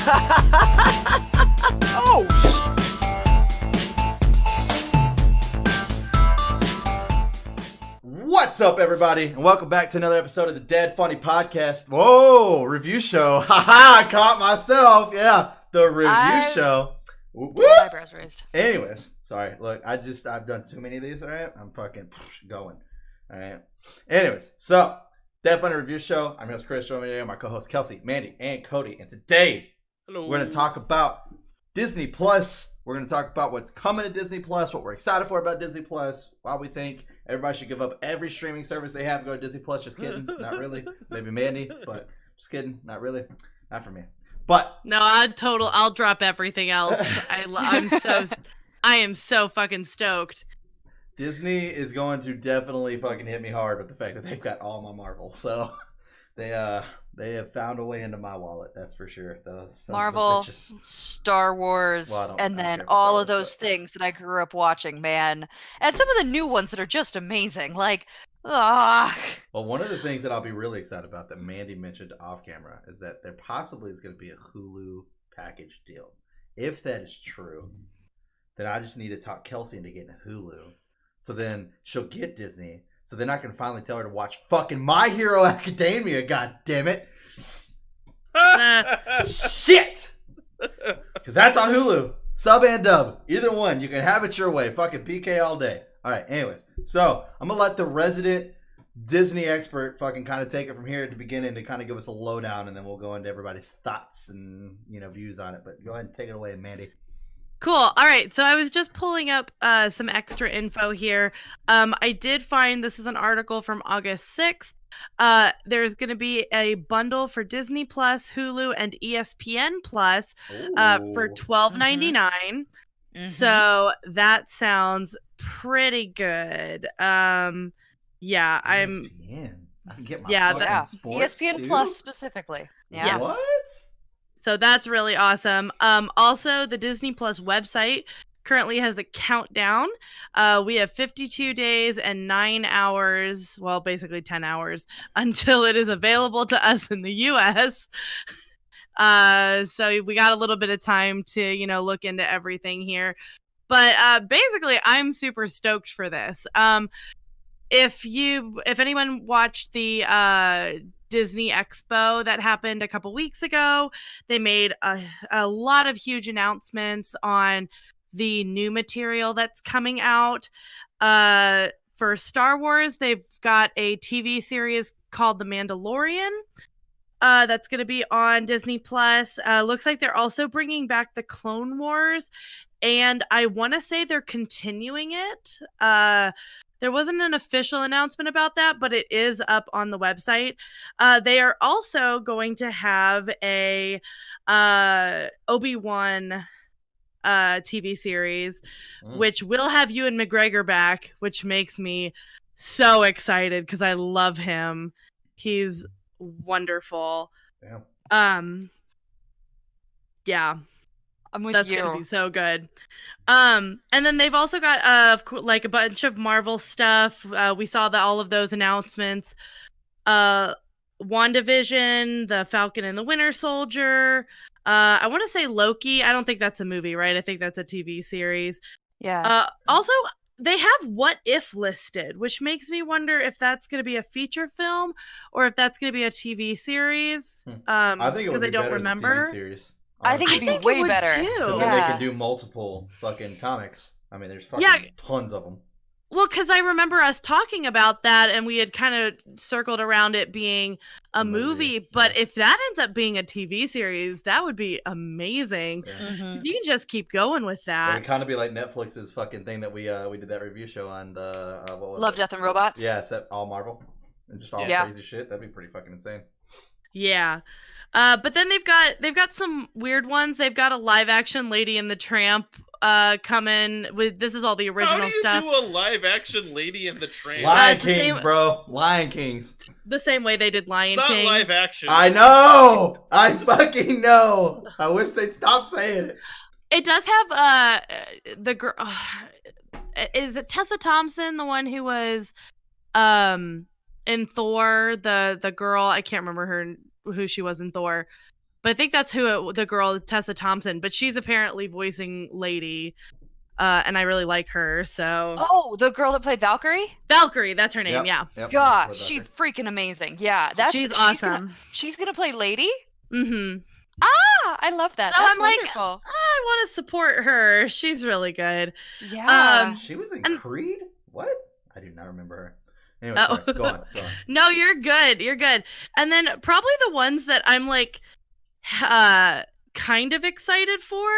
Oh, What's up, everybody, and welcome back to another episode of the Dead Funny Podcast. Whoa, review show. Haha, I caught myself. Yeah, the review show. My eyebrows raised. Anyways, sorry. Look, I've done too many of these, all right? I'm fucking going. All right. Anyways, so, Dead Funny Review Show. I'm your host, Chris. Joining me today, my co-hosts, Kelsey, Mandy, and Cody. And today, Hello. we're going to talk about Disney Plus. We're going to talk about what's coming to Disney Plus, what we're excited for about Disney Plus, why we think everybody should give up every streaming service they have and go to Disney Plus. Just kidding. Not really. Maybe Mandy, but just kidding. Not really. Not for me. But no, I'll drop everything else. I am so fucking stoked. Disney is going to definitely fucking hit me hard with the fact that they've got all my Marvel. So they have found a way into my wallet, that's for sure. Marvel, Star Wars, and then all of those things that I grew up watching, man. And some of the new ones that are just amazing. Like, Well, one of the things that I'll be really excited about that Mandy mentioned off camera is that there possibly is going to be a Hulu package deal. If that is true, then I just need to talk Kelsey into getting a Hulu. So then she'll get Disney. So then I can finally tell her to watch fucking My Hero Academia, god damn it. Shit! Because that's on Hulu. Sub and dub. Either one. You can have it your way. Fucking PK all day. Alright, anyways. So, I'm going to let the resident Disney expert fucking kind of take it from here at the beginning to kind of give us a lowdown, and then we'll go into everybody's thoughts and, views on it. But go ahead and take it away, Mandy. Cool. All right. So I was just pulling up some extra info here. I did find this is an article from August 6th. There's going to be a bundle for Disney Plus, Hulu, and ESPN Plus for $12.99. Mm-hmm. So that sounds pretty good. Yeah, ESPN. I can get my sports ESPN too? Plus specifically. Yeah. Yes. What? So that's really awesome. Also, the Disney Plus website currently has a countdown. We have 52 days and 9 hours, well, basically 10 hours, until it is available to us in the U.S. So we got a little bit of time to, look into everything here. But basically, I'm super stoked for this. If anyone watched the Disney Expo that happened a couple weeks ago, they made a lot of huge announcements on the new material that's coming out. For Star Wars, they've got a TV series called The Mandalorian that's going to be on Disney Plus. Looks like they're also bringing back the Clone Wars, and I want to say they're continuing it. There wasn't an official announcement about that, but it is up on the website. They are also going to have a Obi-Wan TV series, which will have Ewan McGregor back, which makes me so excited because I love him. He's wonderful. Yeah. I'm with That's you. gonna be so good. And then they've also got a bunch of Marvel stuff. We saw all of those announcements. WandaVision, the Falcon and the Winter Soldier. I want to say Loki. I don't think that's a movie, right? I think that's a TV series. Yeah. Also, they have What If listed, which makes me wonder if that's going to be a feature film or if that's going to be a TV series. I think it would be better as a TV series. I think it'd be way better. Because then they can do multiple fucking comics. I mean, there's fucking tons of them. Well, because I remember us talking about that, and we had kind of circled around it being a movie. But if that ends up being a TV series, that would be amazing. Yeah. Mm-hmm. You can just keep going with that. It would kind of be like Netflix's fucking thing that we did that review show on the what was Love, it? Death, and Robots. Yeah, except all Marvel and just all crazy shit. That'd be pretty fucking insane. Yeah. But then they've got some weird ones. They've got a live action Lady and the Tramp coming with. This is all the original stuff. How do you do a live action Lady and the Tramp? Lion Kings, bro. Lion Kings. The same way they did Lion King. King. Not live action. I know. I fucking know. I wish they'd stop saying it. It does have the girl. Is it Tessa Thompson, the one who was in Thor? The girl, I can't remember who she was in Thor. but I think that's who the girl, Tessa Thompson, but she's apparently voicing Lady. And I really like her, so... Oh, the girl that played Valkyrie? Valkyrie, that's her name, yeah. Yep, God, she's freaking amazing. Yeah, she's awesome. She's gonna play Lady? Mm-hmm. Ah, I love that. So that's I'm wonderful. like, I want to support her. She's really good. Yeah. She was in Creed? What? I do not remember her. Anyway, sorry. Go on. No, you're good. You're good. And then probably the ones that I'm like kind of excited for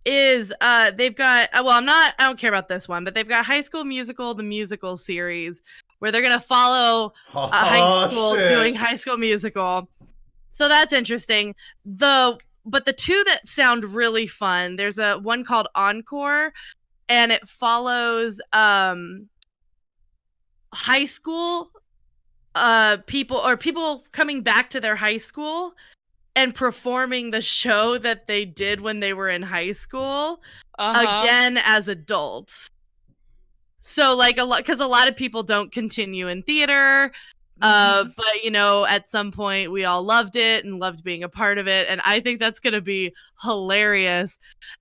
is they've got I don't care about this one, but they've got High School Musical, the musical series, where they're gonna follow high school doing High School Musical. So that's interesting. But the two that sound really fun, there's a one called Encore, and it follows high school people coming back to their high school and performing the show that they did when they were in high school again as adults. So like because a lot of people don't continue in theater, but at some point we all loved it and loved being a part of it, and I think that's going to be hilarious.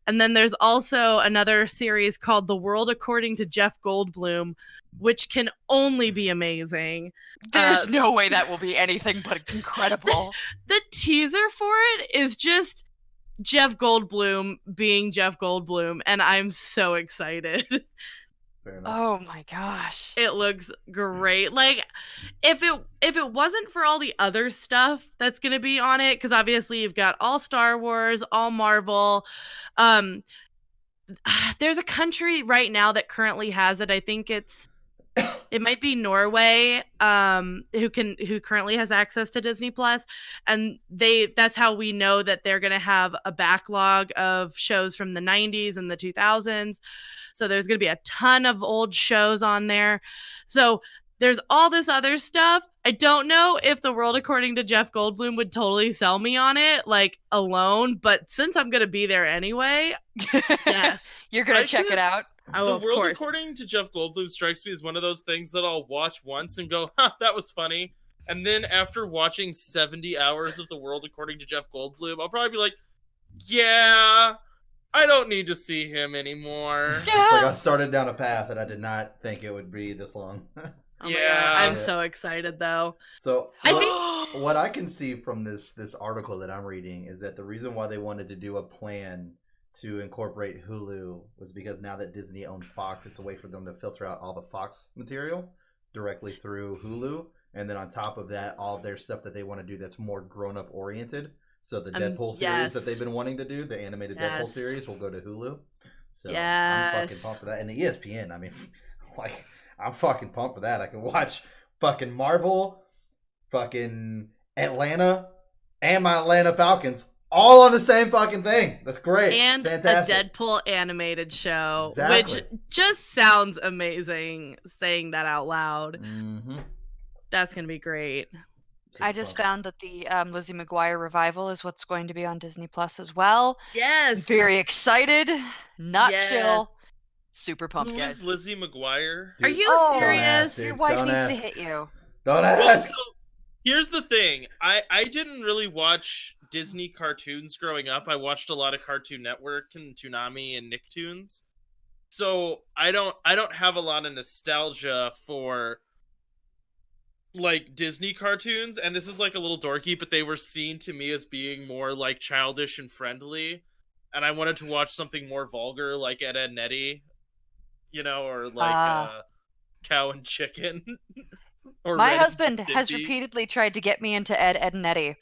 And then there's also another series called The World According to Jeff Goldblum, which can only be amazing. There's no way that will be anything but incredible. The teaser for it is just Jeff Goldblum being Jeff Goldblum, and I'm so excited. Oh my gosh. It looks great. Like, if it wasn't for all the other stuff that's going to be on it, because obviously you've got all Star Wars, all Marvel, there's a country right now that currently has it. I think it might be Norway, who currently has access to Disney Plus, and that's how we know that they're going to have a backlog of shows from the 90s and the 2000s. So there's going to be a ton of old shows on there. So there's all this other stuff. I don't know if The World According to Jeff Goldblum would totally sell me on it, like, alone, but since I'm going to be there anyway, yes. You're going to check it out? Oh, the World According to Jeff Goldblum strikes me as one of those things that I'll watch once and go, that was funny. And then after watching 70 hours of The World According to Jeff Goldblum, I'll probably be like, yeah, I don't need to see him anymore. Yeah. It's like I started down a path and I did not think it would be this long. Oh my God, I'm so excited though. So what I can see from this article that I'm reading is that the reason why they wanted to do a plan to incorporate Hulu was because now that Disney owned Fox, it's a way for them to filter out all the Fox material directly through Hulu. And then on top of that, all of their stuff that they want to do that's more grown-up oriented. So the Deadpool series that they've been wanting to do, the animated Deadpool series, will go to Hulu. So I'm fucking pumped for that. And the ESPN, I mean, like, I'm fucking pumped for that. I can watch fucking Marvel, fucking Atlanta, and my Atlanta Falcons all on the same fucking thing. That's great. And it's fantastic. A Deadpool animated show, which just sounds amazing saying that out loud. Mm-hmm. That's going to be great. I just found that the Lizzie McGuire revival is what's going to be on Disney Plus as well. Yes. Very excited. Not chill. Super pumped, guys. Who is Lizzie McGuire? Are you serious? Your wife needs to hit you. Don't ask. Well, so, here's the thing. I didn't really watch Disney cartoons growing up. I watched a lot of Cartoon Network and Toonami and Nicktoons. So I don't have a lot of nostalgia for like Disney cartoons, and this is like a little dorky, but they were seen to me as being more like childish and friendly, and I wanted to watch something more vulgar like Ed, Edd n Eddy, or like Cow and Chicken. Or my husband has repeatedly tried to get me into Ed, Edd n Eddy,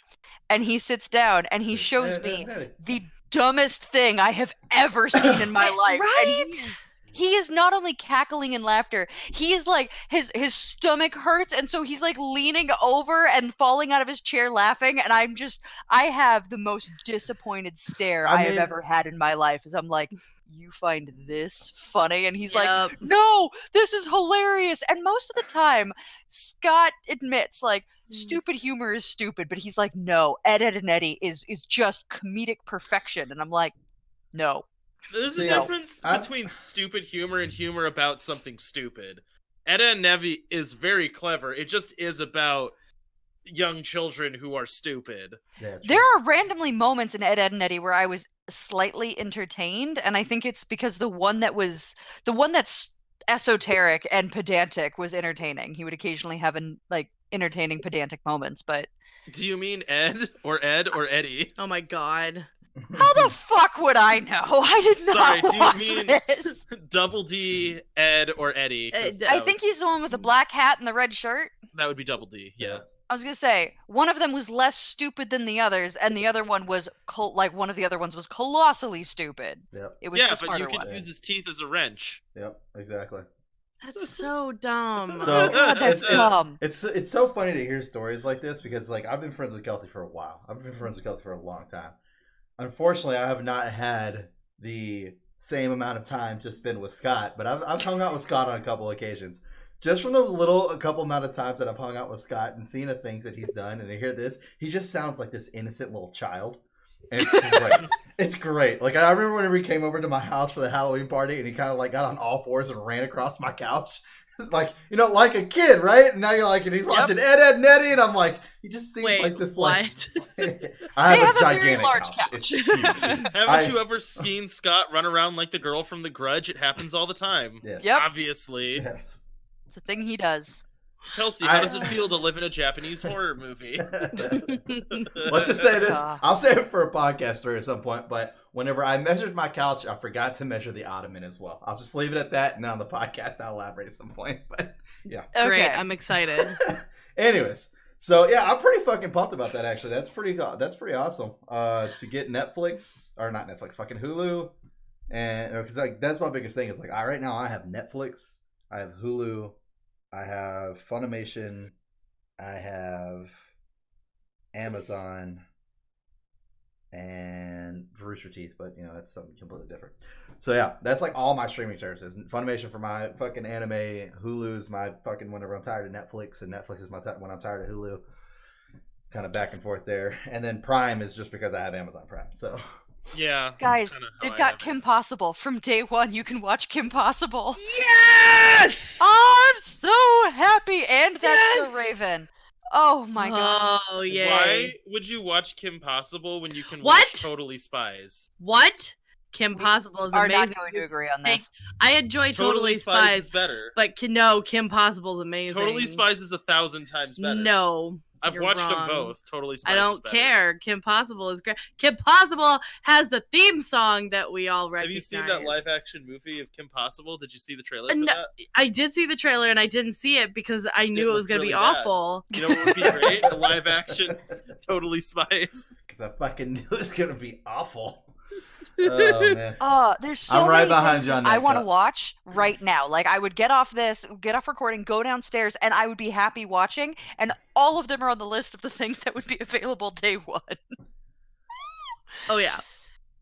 and he sits down and he shows me the dumbest thing I have ever seen in my life. Right? And he is not only cackling in laughter, he is like, his stomach hurts, and so he's like leaning over and falling out of his chair laughing, and I have the most disappointed stare I have ever had in my life, as I'm like, you find this funny? And he's like, no, this is hilarious. And most of the time, Scott admits, like, stupid humor is stupid, but he's like, no, Ed, Edd n Eddy is just comedic perfection. And I'm like, no. There's a difference between stupid humor and humor about something stupid. Ed, Edd n Eddy is very clever. It just is about young children who are stupid. Yeah, true. There are randomly moments in Ed, Edd and Eddy where I was slightly entertained, and I think it's because the one that's esoteric and pedantic was entertaining. He would occasionally have entertaining pedantic moments, but Do you mean Ed or Eddie? Oh my god. how the fuck would I know? I did not Sorry, do you watch mean- this. Double D, Ed or Eddie? 'Cause I that think was- he's the one with the black hat and the red shirt. that would be Double D. Yeah. I was gonna say one of them was less stupid than the others, and the other one was one of the other ones was colossally stupid. Yep. It was Yeah, the but smarter you can one. use his teeth as a wrench. Yep. Exactly. That's so dumb. So God, that's dumb. It's so funny to hear stories like this because like I've been friends with Kelsey for a while. I've been friends with Kelsey for a long time. Unfortunately, I have not had the same amount of time to spend with Scott, but I've hung out with Scott on a couple occasions. Just from a couple amount of times that I've hung out with Scott and seen the things that he's done, and I hear this, he just sounds like this innocent little child. And it's great. It's great. Like I remember whenever he came over to my house for the Halloween party, and he kind of like got on all fours and ran across my couch. It's like, you know, like a kid, right? And now you're like, and he's watching Ed, Edd and Eddy, and I'm like, he just seems Wait, like this. what? Like, I They have have a a very gigantic large couch. It's couch. huge. Haven't you ever seen Scott run around like the girl from The Grudge? It happens all the time. Yes. Yep. Obviously. Yes. It's a thing he does. Kelsey, how I- does it feel to live in a Japanese horror movie? Let's just say this. Ah. I'll say it for a podcast story at some point, but whenever I measured my couch, I forgot to measure the ottoman as well. I'll just leave it at that, and then on the podcast, I'll elaborate at some point. But yeah. Great, Okay. I'm excited. Anyways, so yeah, I'm pretty fucking pumped about that. Actually, that's pretty awesome. To get Netflix or not Netflix, fucking Hulu, and because like that's my biggest thing is like right now I have Netflix, I have Hulu, I have Funimation, I have Amazon, and Rooster Teeth, but you know that's something completely different. So yeah, that's like all my streaming services. Funimation for my fucking anime, Hulu's my fucking whenever I'm tired of Netflix, and Netflix is my when I'm tired of Hulu. Kind of back and forth there, and then Prime is just because I have Amazon Prime. So Yeah. that's Guys, kinda how they've I got have it. Kim Possible. From day one, you can watch Kim Possible. Yes! Oh, I'm so happy, and that's Yes! the Raven. Oh my god. Oh yay! Why would you watch Kim Possible when you can What? watch Totally Spies? What? Kim Possible is Are amazing. not going to agree on Hey, this. I enjoy Totally is Spies, better. but no, Kim Possible is amazing. Totally Spies is 1,000 times better. No, I've you're watched them wrong. both. Totally Spies I is don't better. care. Kim Possible is great. Kim Possible has the theme song that we all Have recognize. you seen that live action movie of Kim Possible? Did you see the trailer for No, that? I did see the trailer and I didn't see it because I knew it was looked going to be really bad. awful. You know what would be great? A live action Totally Spies. because I fucking knew it was gonna be awful. Oh man. There's so I'm right many behind things you on I that, want to Cut. watch right now. Like I would get off recording, go downstairs, and I would be happy watching. And all of them are on the list of the things that would be available day one. Oh yeah.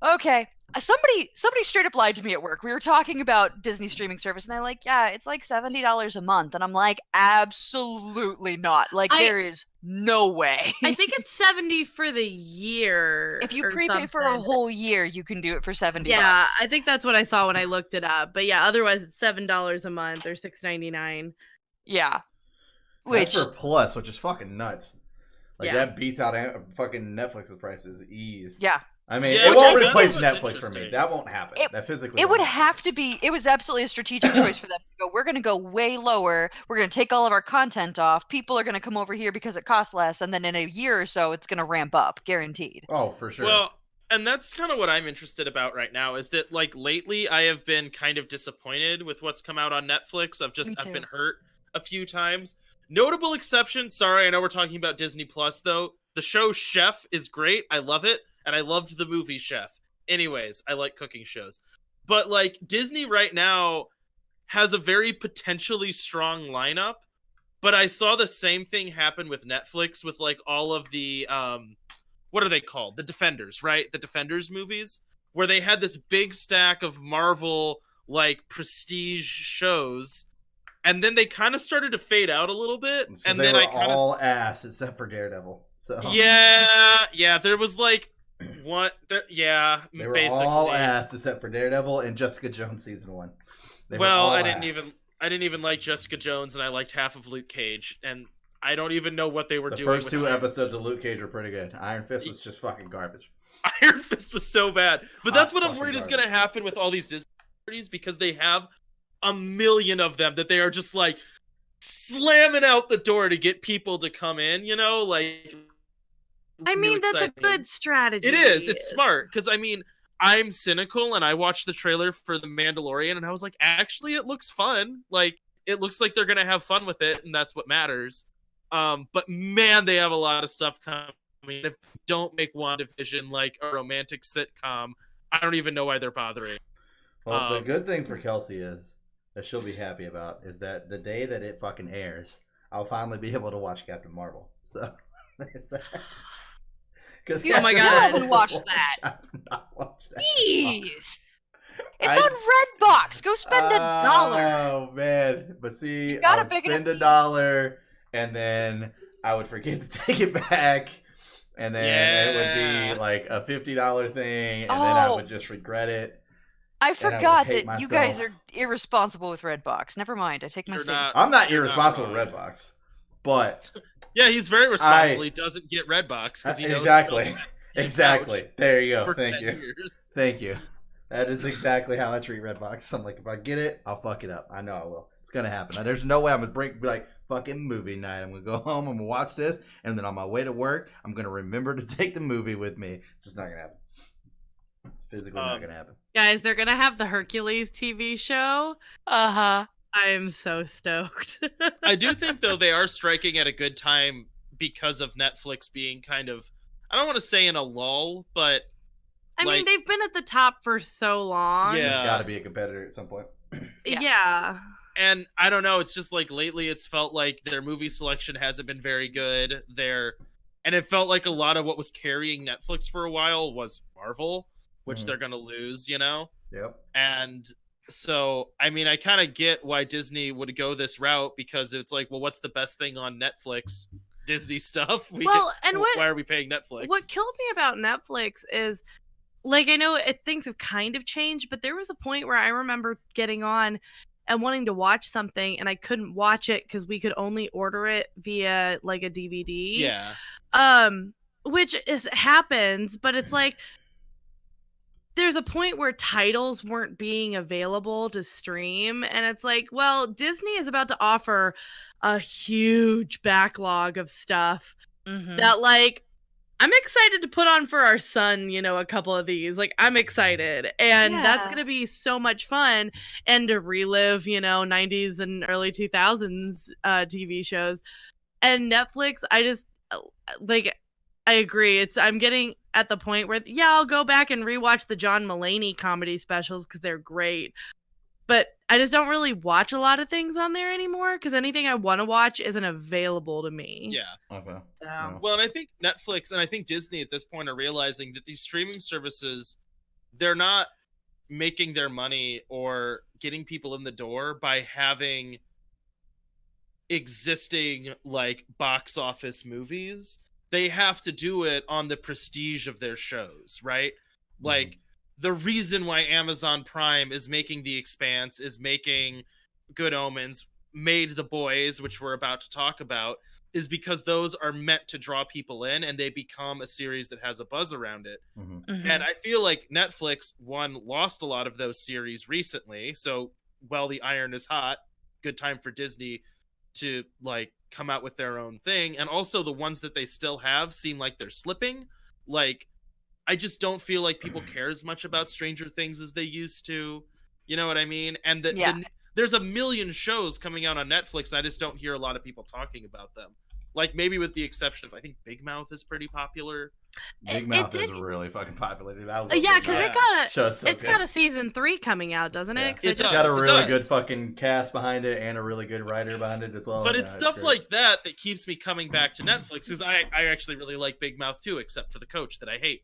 Okay. Somebody straight up lied to me at work. We were talking about Disney streaming service, and they're like, "Yeah, it's like $70 a month," and I'm like, "Absolutely not! Like, there is no way." I think it's 70 for the year. If you or prepay for a something. whole year, you can do it for $70. Yeah, I think that's what I saw when I looked it up. But yeah, otherwise it's $7 a month or $6.99. Yeah. That's Which for Plus, which is fucking nuts. Like Yeah. that beats out fucking Netflix's prices ease. yeah. I mean, Yeah, it which I won't think replace is- Netflix for me. interesting. That won't happen. That physically. It won't would happen. have to be. It was absolutely a strategic choice for them to go. We're going to go way lower. We're going to take all of our content off. People are going to come over here because it costs less, and then in a year or so, it's going to ramp up, guaranteed. Oh, for sure. Well, and that's kind of what I'm interested about right now is that like lately I have been kind of disappointed with what's come out on Netflix. Me I've too. been hurt a few times. Notable exception, sorry, I know we're talking about Disney Plus though. The show Chef is great. I love it, and I loved the movie Chef. Anyways, I like cooking shows. But like Disney right now has a very potentially strong lineup, but I saw the same thing happen with Netflix with like all of the what are they called? The Defenders, right? The Defenders movies, where they had this big stack of Marvel like prestige shows, and then they kind of started to fade out a little bit. So And they then were I kind of all ass except for Daredevil. So yeah, there was like what there yeah, they were basically. all ass except for Daredevil and Jessica Jones season 1. They were Well, all I didn't ass. even like Jessica Jones, and I liked half of Luke Cage, and I don't even know what they were The doing. first with two Iron episodes of Luke Cage were pretty good. Iron Fist was just fucking garbage. Iron Fist was so bad. But that's what I'm Fucking worried is garbage. going to happen with all these Disney properties because they have a million of them that they are just like slamming out the door to get people to come in, you know? Like, I new mean, that's a exciting- good strategy. It is. It's smart because I mean, I'm cynical and I watched the trailer for The Mandalorian and I was like, actually, it looks fun. Like, it looks like they're gonna have fun with it, and that's what matters. But man, they have a lot of stuff coming. If they don't make WandaVision like a romantic sitcom, I don't even know why they're bothering. Well, the good thing for Kelsey is that she'll be happy about is that the day that it fucking airs, I'll finally be able to watch Captain Marvel. So there's that. You Oh my still God. haven't watched that. I've not watched that. Jeez. It's I- on Redbox. Go spend $1. Oh man! But see, You got I a would big spend enough $1, and then I would forget to take it back, and then it would Yeah. be like a $50 thing, and then I Oh. would just regret it. I would forgot hate that you guys are myself. irresponsible with Redbox. Never mind. I take my You're statement. not. I'm not You're not irresponsible with wrong. Redbox, but Yeah, he's very responsible. He doesn't get Redbox because he knows exactly, he's exactly. There you go. for Thank 10 you. years. Thank you. That is exactly how I treat Redbox. I'm like, if I get it, I'll fuck it up. I know I will. It's gonna happen. There's no way I'm gonna be like fucking movie night. I'm gonna go home. I'm gonna watch this, and then on my way to work, I'm gonna remember to take the movie with me. It's just not gonna happen. It's physically not gonna happen. Guys, they're gonna have the Hercules TV show. Uh-huh. I am so stoked. I do think though they are striking at a good time because of Netflix being kind of, I don't want to say in a lull, but I mean, like- they've been at the top for so long. Yeah. There's got to be a competitor at some point. Yeah. Yeah. and I don't know, it's just like lately it's felt like their movie selection hasn't been very good. And it felt like a lot of what was carrying Netflix for a while was Marvel, which Mhm. they're gonna lose, you know? Yep. And so, I mean, I kind of get why Disney would go this route because it's like, well, what's the best thing on Netflix? Disney stuff. Why are we paying Netflix? What killed me about Netflix is, like, I know things have kind of changed, but there was a point where I remember getting on and wanting to watch something, and I couldn't watch it because we could only order it via like a DVD. Yeah. Which happens, but it's like there's a point where titles weren't being available to stream, and it's like, well, Disney is about to offer a huge backlog of stuff Mhm. that, like, I'm excited to put on for our son, you know, a couple of these. Like, I'm excited. And that's Yeah. going to be so much fun. And to relive, you know, 90s and early 2000s TV shows. And Netflix, I just, like, I agree. I'm getting at the point where, yeah, I'll go back and rewatch the John Mulaney comedy specials because they're great. But I just don't really watch a lot of things on there anymore because anything I want to watch isn't available to me. Yeah. Okay. So. Yeah. Well, and I think Netflix and I think Disney at this point are realizing that these streaming services, they're not making their money or getting people in the door by having existing like box office movies. They have to do it on the prestige of their shows, right? Like the reason why Amazon Prime is making The Expanse, is making Good Omens, made The Boys, which we're about to talk about, is because those are meant to draw people in and they become a series that has a buzz around it. Mhm. Mhm. And I feel like Netflix, one, lost a lot of those series recently. So while the iron is hot, good time for Disney to like come out with their own thing. And also the ones that they still have seem like they're slipping. Like, I just don't feel like people care as much about Stranger Things as they used to. You know what I mean? And Yeah. there's a million shows coming out on Netflix, and I just don't hear a lot of people talking about them. Like, maybe with the exception of, I think Big Mouth is pretty popular. Big It Mouth is did- really fucking popular, dude. I love Yeah, Big because Mouth. it got a Show's so it's good. got a season 3 coming out, doesn't Yeah. it? 'Cause It It's does. got a it really does. good fucking cast behind it and a really good writer behind it as well. But Yeah, it's stuff great. like that that keeps me coming back to Netflix, because I actually really like Big Mouth too, except for the coach that I hate.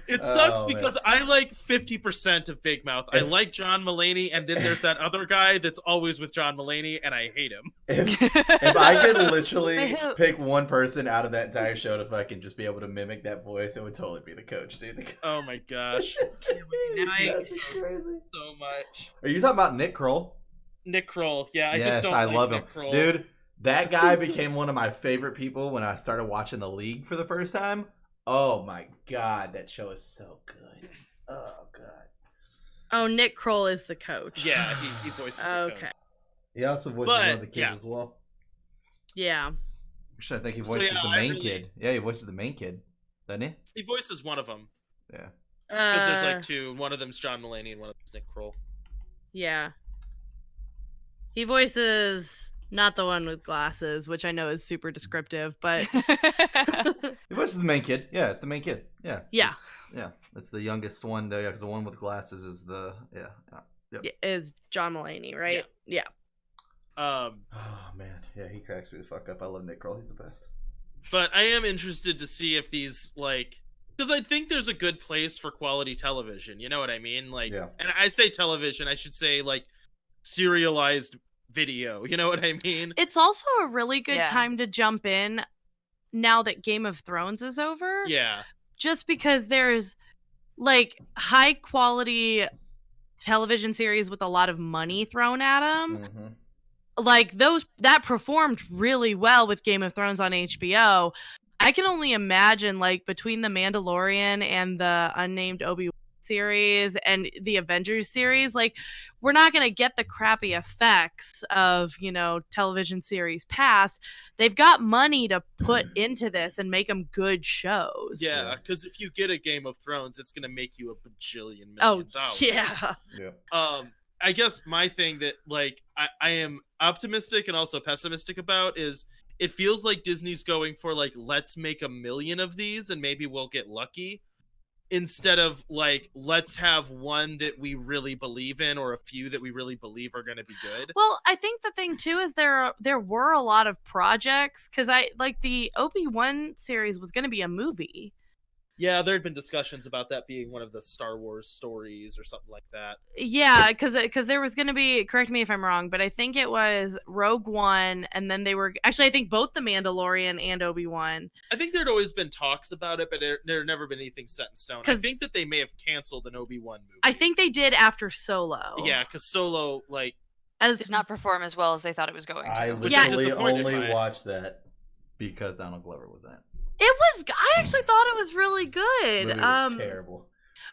It sucks Oh, because I like 50% of Big Mouth. I If- like John Mulaney, and then there's that other guy that's always with John Mulaney, and I hate him. If I could literally Wait, who- pick one person out of that entire show to fucking just be able to mimic that voice, it would totally be the coach, dude. The coach. Oh my gosh, Now I- That's crazy. so much. Are you talking about Nick Kroll? Nick Kroll, yeah, I yes, just don't I like love Nick him, Kroll. dude. That guy became one of my favorite people when I started watching The League for the first time. Oh my god, that show is so good. Oh god. Oh, Nick Kroll is the coach. Yeah, he voices the Okay. coach. He also voices one of the kids as well. Yeah. Actually, I think he So, voices yeah, the I main really- kid. Yeah, he voices the main kid, doesn't he? He voices one of them. Yeah. Because there's like two. One of them's John Mulaney and one of them's Nick Kroll. Yeah. He voices not the one with glasses, which I know is super descriptive, but He voices the main kid. Yeah, it's the main kid. Yeah. Yeah. It's the youngest one though. Yeah, because the one with glasses is the is John Mulaney, right? Yeah. Um, Oh man, yeah, he cracks me the fuck up. I love Nick Kroll. He's the best. but I am interested to see if these because I think there's a good place for quality television. You know what I mean? Yeah. And I say television, I should say serialized video. You know what I mean? It's also a really good Yeah. time to jump in now that Game of Thrones is over. Yeah. Just because there's high quality television series with a lot of money thrown at them. Mm-hmm. Those that performed really well with Game of Thrones on HBO. I can only imagine between the Mandalorian and the unnamed Obi-Wan series and the Avengers series, we're not going to get the crappy effects of, television series past. They've got money to put into this and make them good shows. Yeah, because if you get a Game of Thrones, it's gonna make you a bajillion Oh, million dollars. yeah. Yeah. I guess my thing that I am optimistic and also pessimistic about is it feels like Disney's going for let's make 1 million of these and maybe we'll get lucky, instead of let's have one that we really believe in or a few that we really believe are going to be good. Well, I think the thing too is there were a lot of projects because the Obi-Wan series was going to be a movie. Yeah, there had been discussions about that being one of the Star Wars stories or something like that. Yeah, because there was going to be, correct me if I'm wrong, but I think it was Rogue One, and then they were actually I think both the Mandalorian and Obi-Wan. I think there'd always been talks about it, but there had never been anything set in stone. I think that they may have canceled an Obi-Wan movie. I think they did after Solo. Yeah, because Solo did not perform as well as they thought it was going to. I Which I'm literally disappointed only by it. watched that because Donald Glover was in it. It was. I actually thought it was really good. Movie was terrible.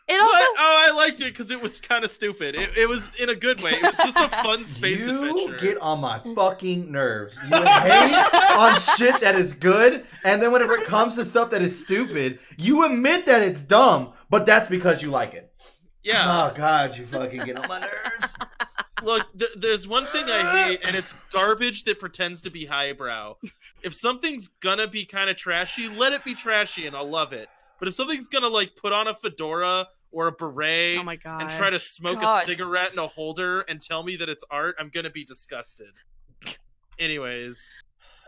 It also. I liked it because it was kind of stupid. It was in a good way. It was just a fun space You adventure. get on my fucking nerves. You hate on shit that is good, and then whenever it comes to stuff that is stupid, you admit that it's dumb, but that's because you like it. Yeah. Oh god, you fucking get on my nerves. Look, there's one thing I hate, and it's garbage that pretends to be highbrow. If something's gonna be kind of trashy, let it be trashy, and I'll love it. But if something's gonna put on a fedora or a beret Oh my god. and try to smoke God. a cigarette in a holder and tell me that it's art, I'm gonna be disgusted. Anyways,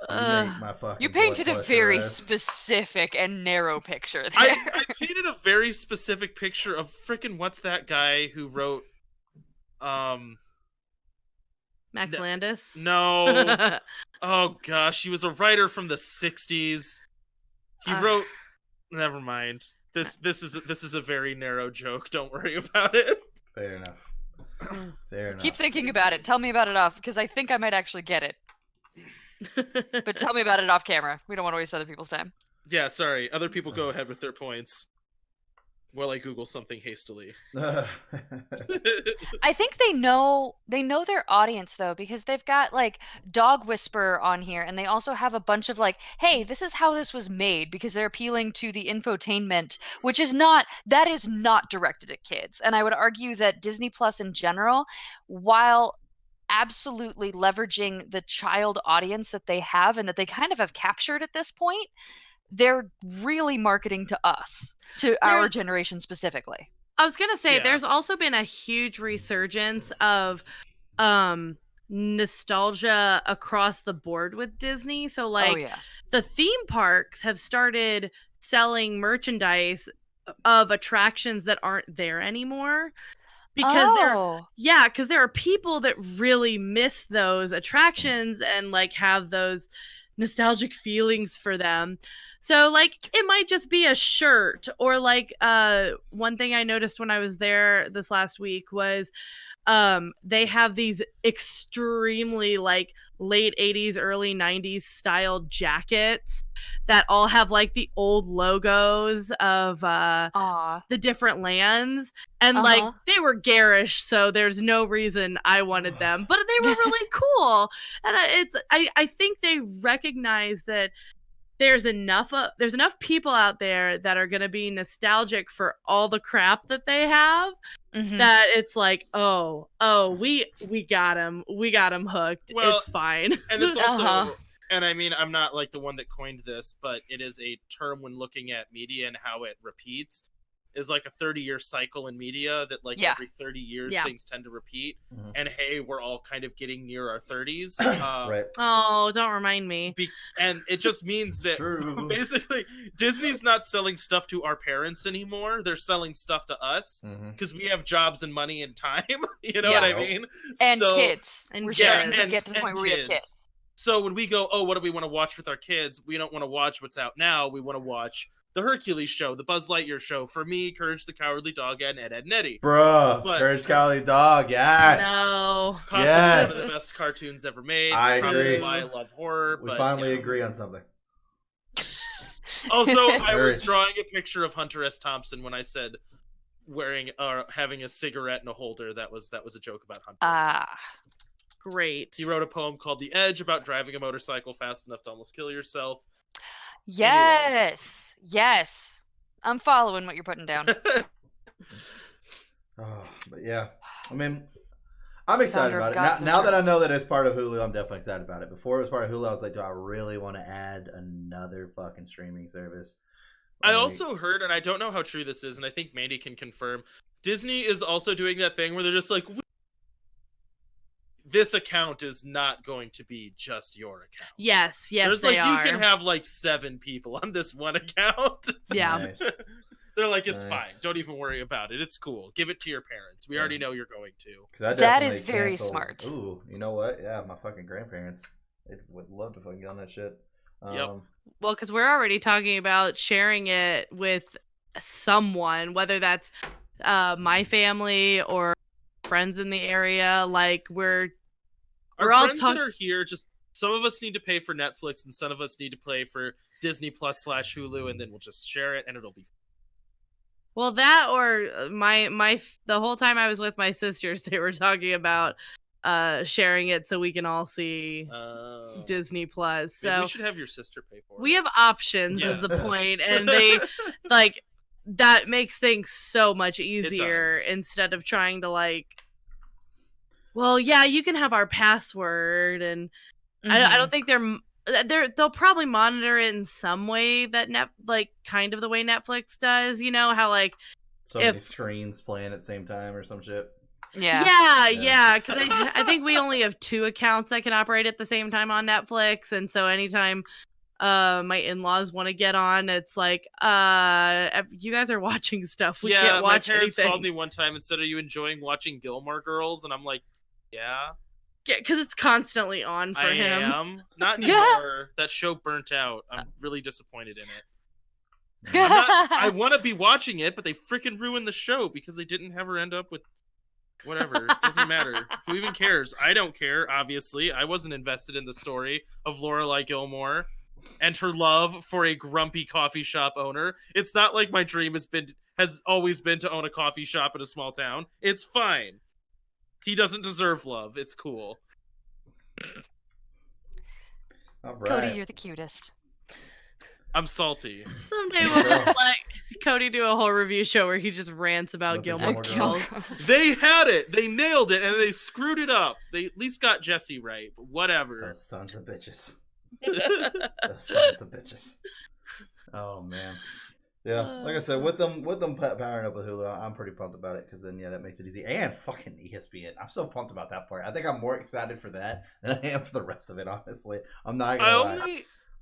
You make my fucking You painted a blood very pressure rise. specific and narrow picture there. I painted a very specific picture of frickin' what's that guy who wrote Max Landis. no. Oh gosh, he was a writer from the 60s. He wrote never mind. This is a very narrow joke. Don't worry about it. Fair enough. Fair enough. Keep thinking about it. Tell me about it off, because I think I might actually get it. But tell me about it off camera. We don't want to waste other people's time. Yeah, sorry. Other people go ahead with their points while I Google something hastily. I think they know their audience though, because they've got Dog Whisperer on here, and they also have a bunch of hey, this is how this was made, because they're appealing to the infotainment, which is not directed at kids. And I would argue that Disney Plus in general, while absolutely leveraging the child audience that they have and that they kind of have captured at this point, they're really marketing to us, to our generation specifically. I was gonna say Yeah. there's also been a huge resurgence of nostalgia across the board with Disney. So Oh yeah. the theme parks have started selling merchandise of attractions that aren't there anymore. Because because there are people that really miss those attractions and have those nostalgic feelings for them. So it might just be a shirt, or one thing I noticed when I was there this last week was they have these extremely like late 80s, early 90s style jackets that all have like the old logos of the different lands, and like they were garish, so there's no reason I wanted them, but they were really cool. And I think they recognize that there's enough people out there that are going to be nostalgic for all the crap that they have, that it's like, we got him hooked. Well, it's fine. And it's also and I mean, I'm not like the one that coined this, but it is a term when looking at media and how it repeats, is like a 30-year cycle in media that like every 30 years things tend to repeat. And hey, we're all kind of getting near our 30s. Right. Oh, don't remind me. And it just means that basically Disney's not selling stuff to our parents anymore. They're selling stuff to us because we have jobs and money and time. You know what I mean? And kids. And we're starting to get to the point where we have kids. So when we go, what do we want to watch with our kids? We don't want to watch what's out now. We want to watch the Hercules show, the Buzz Lightyear show. For me, Courage the Cowardly Dog, and Ed, Edd n Eddy. Bruh, Courage the Cowardly Dog, yes. No. Possibly one of the best cartoons ever made. I agree. Why I love horror. We finally agree on something. Also, I was drawing a picture of Hunter S. Thompson when I said wearing or having a cigarette in a holder. That was a joke about Hunter S. Thompson. Great. He wrote a poem called The Edge about driving a motorcycle fast enough to almost kill yourself. Yes. Yes. I'm following what you're putting down. But yeah. I mean, I'm excited about it. Now that I know that it's part of Hulu, I'm definitely excited about it. Before it was part of Hulu, I was like, do I really want to add another fucking streaming service? I also heard, and I don't know how true this is, and I think Mandy can confirm, Disney is also doing that thing where they're just like, this account is not going to be just your account. Yes, There's they are. You can have like 7 people on this one account. Yeah. Nice. They're like, it's fine. Don't even worry about it. It's cool. Give it to your parents. We already know you're going to. That is very smart. Ooh, you know what? Yeah, my fucking grandparents, they would love to fucking get on that shit. Yep. Well, because we're already talking about sharing it with someone, whether that's my family or friends in the area. Like our friends that are here, just some of us need to pay for Netflix and some of us need to pay for Disney Plus / Hulu, and then we'll just share it and it'll be fun. Well, that or the whole time I was with my sisters, they were talking about sharing it so we can all see Disney Plus. So maybe we should have your sister pay for it. We have options is the point, and they like that makes things so much easier instead of trying to like, well, yeah, you can have our password, and I don't think they'll probably monitor it in some way that kind of the way Netflix does. You know how like so many screens playing at the same time or some shit. Yeah. Because I think we only have 2 accounts that can operate at the same time on Netflix, and so anytime my in-laws want to get on, it's like you guys are watching stuff. We can't watch my parents anything. Called me one time and said, "Are you enjoying watching Gilmore Girls?" And I'm like, "Yeah." Because it's constantly on for him. I am. Not anymore. That show burnt out. I'm really disappointed in it. I want to be watching it, but they freaking ruined the show because they didn't have her end up with whatever. It doesn't matter. Who even cares? I don't care, obviously. I wasn't invested in the story of Lorelai Gilmore and her love for a grumpy coffee shop owner. It's not like my dream has always been to own a coffee shop in a small town. It's fine. He doesn't deserve love. It's cool. All right. Cody, you're the cutest. I'm salty. Someday we'll let Cody do a whole review show where he just rants about Gilmore Girls. They had it. They nailed it, and they screwed it up. They at least got Jesse right, but whatever. Those sons of bitches. Those sons of bitches. Oh, man. Yeah, like I said, with them powering up with Hulu, I'm pretty pumped about it because then that makes it easy. And fucking ESPN, I'm so pumped about that part. I think I'm more excited for that than I am for the rest of it. Honestly, I'm not gonna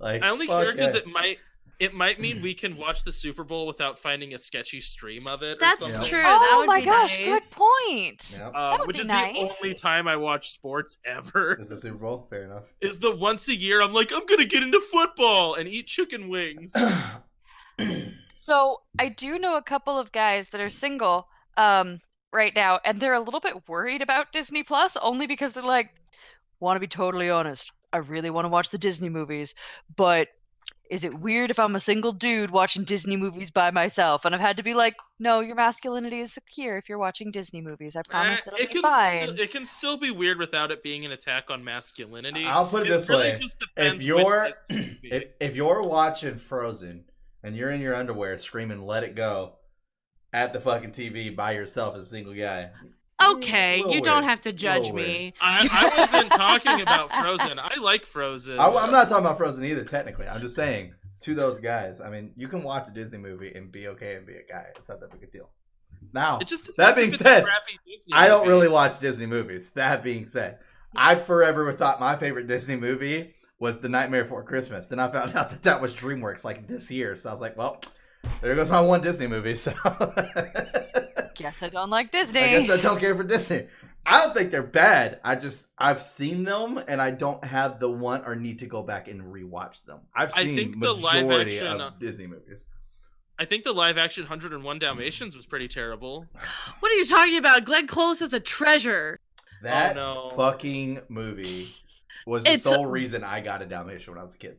lie. I only care because it might mean we can watch the Super Bowl without finding a sketchy stream of it. That's or something. true. Oh my gosh, good point. Yep. That would which be is nice. the only time I watch sports ever. Is the Super Bowl? Fair enough. Is the once a year I'm like, I'm gonna get into football and eat chicken wings. So I do know a couple of guys that are single, right now, and they're a little bit worried about Disney Plus only because they're like, want to be totally honest, I really want to watch the Disney movies, but is it weird if I'm a single dude watching Disney movies by myself? And I've had to be like, no, your masculinity is secure if you're watching Disney movies. I promise it'll be fine. It can still be weird without it being an attack on masculinity. I'll put it this really way: just depends if you're watching Frozen and you're in your underwear screaming "Let it go" at the fucking TV by yourself as a single guy. Okay, you don't have to judge me. I wasn't talking about Frozen. I like Frozen. I'm not talking about Frozen either, technically. I'm just saying, to those guys, I mean, you can watch a Disney movie and be okay and be a guy. It's not that big a deal. Now, that being said, I don't really watch Disney movies. That being said, I forever thought my favorite Disney movie was The Nightmare Before Christmas. Then I found out that was DreamWorks like this year. So I was like, well, there goes my one Disney movie. So guess I don't like Disney. I guess I don't care for Disney. I don't think they're bad. I've seen them and I don't have the want or need to go back and rewatch them. I've seen the majority of Disney movies. I think the live action 101 Dalmatians was pretty terrible. What are you talking about? Glenn Close is a treasure. That fucking movie was the sole reason I got a Dalmatian when I was a kid.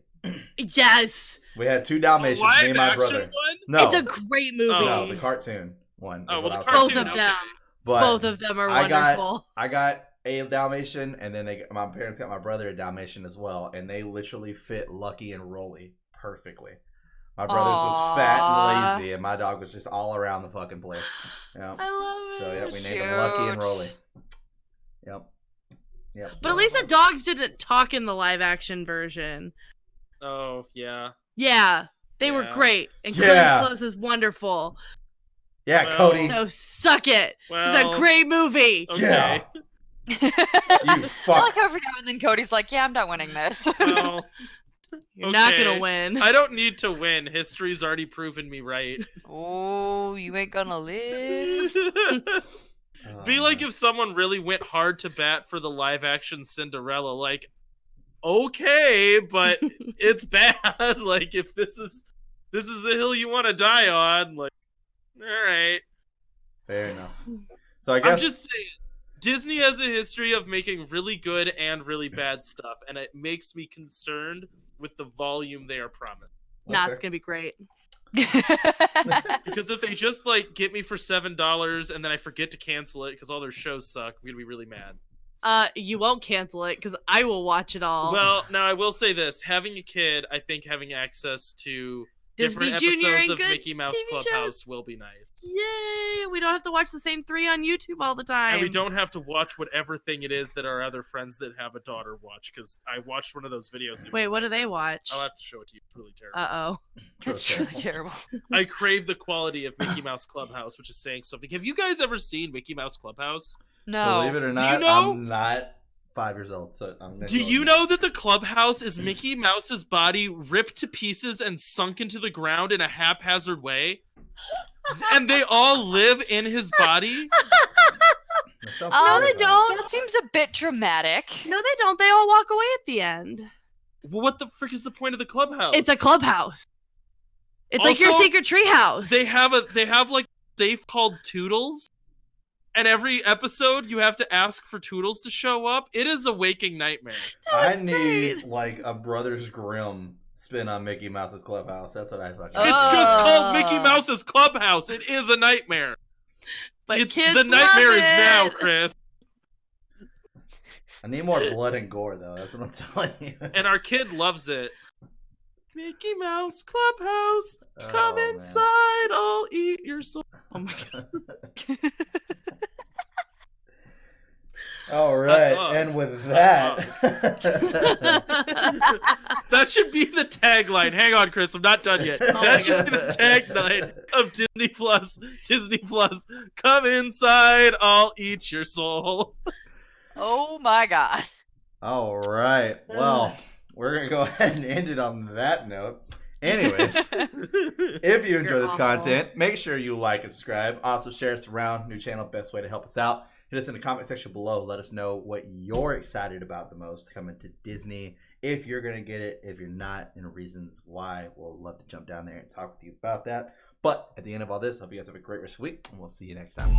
Yes. We had 2 Dalmatians, me and my brother. One? No, it's a great movie. No, the cartoon one. Oh, well, both of them. But both of them are wonderful. I got a Dalmatian, and then my parents got my brother a Dalmatian as well, and they literally fit Lucky and Rolly perfectly. My brother's was fat and lazy, and my dog was just all around the fucking place. Yep. I love it. So yeah, we named him Lucky and Rolly. Yep. But at least the dogs didn't talk in the live action version. Oh yeah. Yeah, they were great, and Glenn Close is wonderful. Yeah, well, Cody. So suck it. Well, it's a great movie. Okay. Yeah. You fuck. I like every now and then Cody's like, yeah, I'm not winning this. Well, You're not gonna win. I don't need to win. History's already proven me right. Oh, you ain't gonna live. Be like if someone really went hard to bat for the live action Cinderella, like, okay, but it's bad. Like, if this is the hill you want to die on, like, all right. Fair enough. So I guess I'm just saying, Disney has a history of making really good and really bad stuff, and it makes me concerned with the volume they are promised. Nah, it's gonna be great. Because if they just like get me for $7 and then I forget to cancel it because all their shows suck, I'm gonna be really mad. You won't cancel it because I will watch it all. Well, now I will say this: having a kid, I think having access to different Disney Junior episodes and of Mickey Mouse TV Clubhouse shows. will be nice. Yay! We don't have to watch the same 3 on YouTube all the time. And we don't have to watch whatever thing it is that our other friends that have a daughter watch, because I watched one of those videos. Wait, what do they watch? I'll have to show it to you. It's really terrible. Uh-oh. That's truly terrible. I crave the quality of Mickey Mouse Clubhouse, which is saying something. Have you guys ever seen Mickey Mouse Clubhouse? No. Believe it or Do not, you know? I'm not 5 years old, so I'm Do you know that the clubhouse is Mickey Mouse's body ripped to pieces and sunk into the ground in a haphazard way? And they all live in his body? No, they don't. That seems a bit dramatic. No, they don't. They all walk away at the end. Well, what the frick is the point of the clubhouse? It's a clubhouse. It's like your Also, secret treehouse. They have like a safe called Toodles. And every episode, you have to ask for Toodles to show up. It is a waking nightmare. I need like a Brothers Grimm spin on Mickey Mouse's Clubhouse. That's what I fucking. It's just called Mickey Mouse's Clubhouse. It is a nightmare. But It's kids the nightmare love is it. now, Chris. I need more blood and gore, though. That's what I'm telling you. And our kid loves it. Mickey Mouse Clubhouse, come man. inside. I'll eat your soul. Oh my god. All right, Uh-uh. and with that, That should be the tagline. Hang on, Chris. I'm not done yet. That should be the tagline of Disney Plus. Disney Plus, come inside. I'll eat your soul. Oh my god. all right. Well, we're gonna go ahead and end it on that note. Anyways, if you enjoy You're this awful. content, make sure you like and subscribe. Also, share us around. New channel, best way to help us out. Hit us in the comment section below. Let us know what you're excited about the most coming to Disney if you're going to get it. If you're not, and reasons why, we'll love to jump down there and talk with you about that. But at the end of all this, I hope you guys have a great rest of the week, and we'll see you next time.